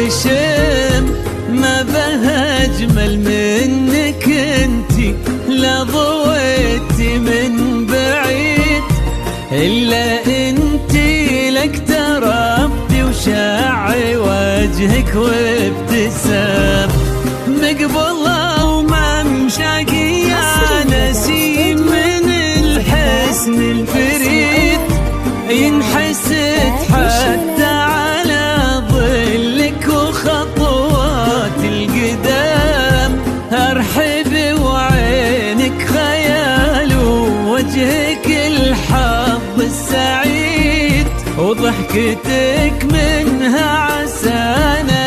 تشم ما بها أجمل منك انتي، لا ضويتي من بعيد إلا انتي لك تربتي وشاعي وجهك وابتسام. مقبلة وممشاقي يا نسيم من الحسن الفريد، ينحسد حتى على ظلك وخطوات القدام. ارحب وعينك خيال ووجهك الحظ السعيد، وضحكتك منها عسانة